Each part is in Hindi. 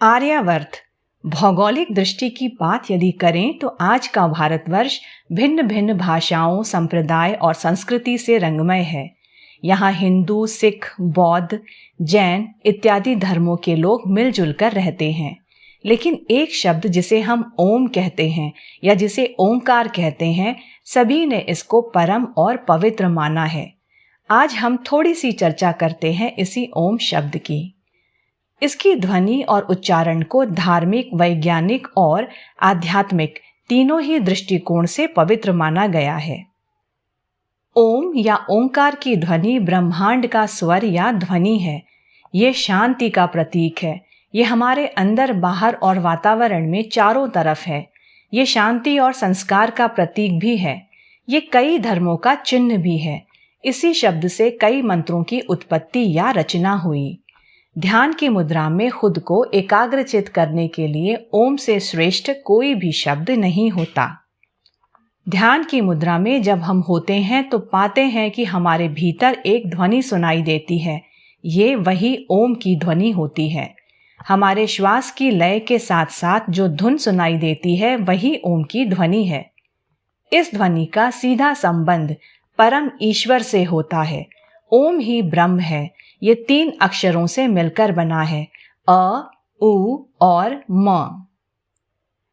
आर्यावर्त। भौगोलिक दृष्टि की बात यदि करें तो आज का भारतवर्ष भिन्न भिन्न भाषाओं, संप्रदाय और संस्कृति से रंगमय है। यहाँ हिंदू, सिख, बौद्ध, जैन इत्यादि धर्मों के लोग मिलजुल कर रहते हैं। लेकिन एक शब्द जिसे हम ओम कहते हैं या जिसे ओंकार कहते हैं, सभी ने इसको परम और पवित्र माना है। आज हम थोड़ी सी चर्चा करते हैं इसी ओम शब्द की। इसकी ध्वनि और उच्चारण को धार्मिक, वैज्ञानिक और आध्यात्मिक तीनों ही दृष्टिकोण से पवित्र माना गया है। ओम या ओंकार की ध्वनि ब्रह्मांड का स्वर या ध्वनि है। ये शांति का प्रतीक है। ये हमारे अंदर, बाहर और वातावरण में चारों तरफ है। ये शांति और संस्कार का प्रतीक भी है। ये कई धर्मों का चिन्ह भी है। इसी शब्द से कई मंत्रों की उत्पत्ति या रचना हुई। ध्यान की मुद्रा में खुद को एकाग्रचित करने के लिए ओम से श्रेष्ठ कोई भी शब्द नहीं होता। ध्यान की मुद्रा में जब हम होते हैं तो पाते हैं कि हमारे भीतर एक ध्वनि सुनाई देती है। ये वही ओम की ध्वनि होती है। हमारे श्वास की लय के साथ साथ जो धुन सुनाई देती है वही ओम की ध्वनि है। इस ध्वनि का सीधा संबंध परम ईश्वर से होता है। ओम ही ब्रह्म है। ये 3 अक्षरों से मिलकर बना है, अ, उ और म।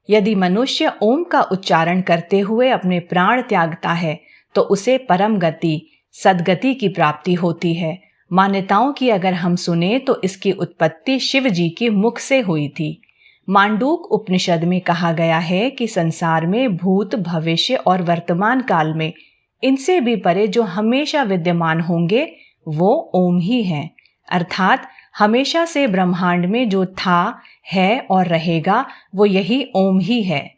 यदि मनुष्य ओम का उच्चारण करते हुए अपने प्राण त्यागता है तो उसे परम गति, सद्गति की प्राप्ति होती है। मान्यताओं की अगर हम सुने तो इसकी उत्पत्ति शिव जी के मुख से हुई थी। मांडूक उपनिषद में कहा गया है कि संसार में भूत, भविष्य और वर्तमान काल में इनसे भी परे जो हमेशा विद्यमान होंगे वो ओम ही है। अर्थात हमेशा से ब्रह्मांड में जो था, है और रहेगा वो यही ओम ही है।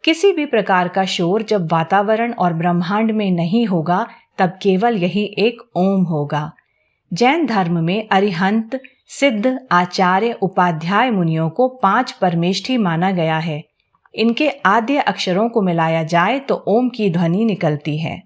किसी भी प्रकार का शोर जब वातावरण और ब्रह्मांड में नहीं होगा तब केवल यही एक ओम होगा। जैन धर्म में अरिहंत, सिद्ध, आचार्य, उपाध्याय मुनियों को 5 परमेष्ठी माना गया है। इनके आद्य अक्षरों को मिलाया जाए तो ओम की ध्वनि निकलती है।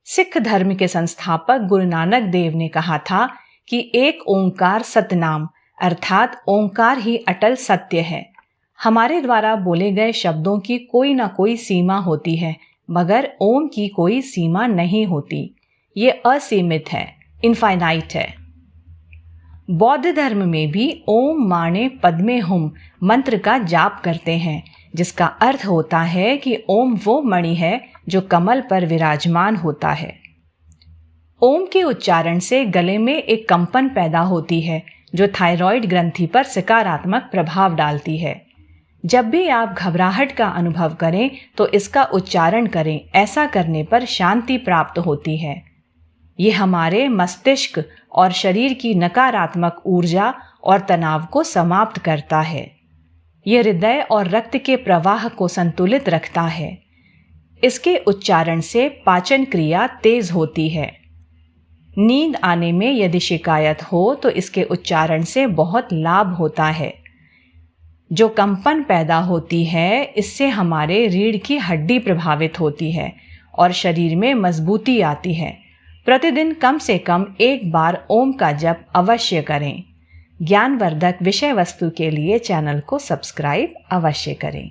सिख धर्म के संस्थापक गुरु नानक देव ने कहा था कि एक ओंकार सतनाम, अर्थात ओंकार ही अटल सत्य है। हमारे द्वारा बोले गए शब्दों की कोई ना कोई सीमा होती है, मगर ओम की कोई सीमा नहीं होती। ये असीमित है, इनफाइनाइट है। बौद्ध धर्म में भी ओम माणे पद्मे हुम मंत्र का जाप करते हैं, जिसका अर्थ होता है कि ओम वो मणि है जो कमल पर विराजमान होता है। ओम के उच्चारण से गले में एक कंपन पैदा होती है जो थायराइड ग्रंथि पर सकारात्मक प्रभाव डालती है। जब भी आप घबराहट का अनुभव करें तो इसका उच्चारण करें। ऐसा करने पर शांति प्राप्त होती है। ये हमारे मस्तिष्क और शरीर की नकारात्मक ऊर्जा और तनाव को समाप्त करता है। यह हृदय और रक्त के प्रवाह को संतुलित रखता है। इसके उच्चारण से पाचन क्रिया तेज होती है। नींद आने में यदि शिकायत हो तो इसके उच्चारण से बहुत लाभ होता है। जो कंपन पैदा होती है इससे हमारे रीढ़ की हड्डी प्रभावित होती है और शरीर में मजबूती आती है। प्रतिदिन कम से कम 1 बार ओम का जप अवश्य करें। ज्ञानवर्धक विषय वस्तु के लिए चैनल को सब्सक्राइब अवश्य करें।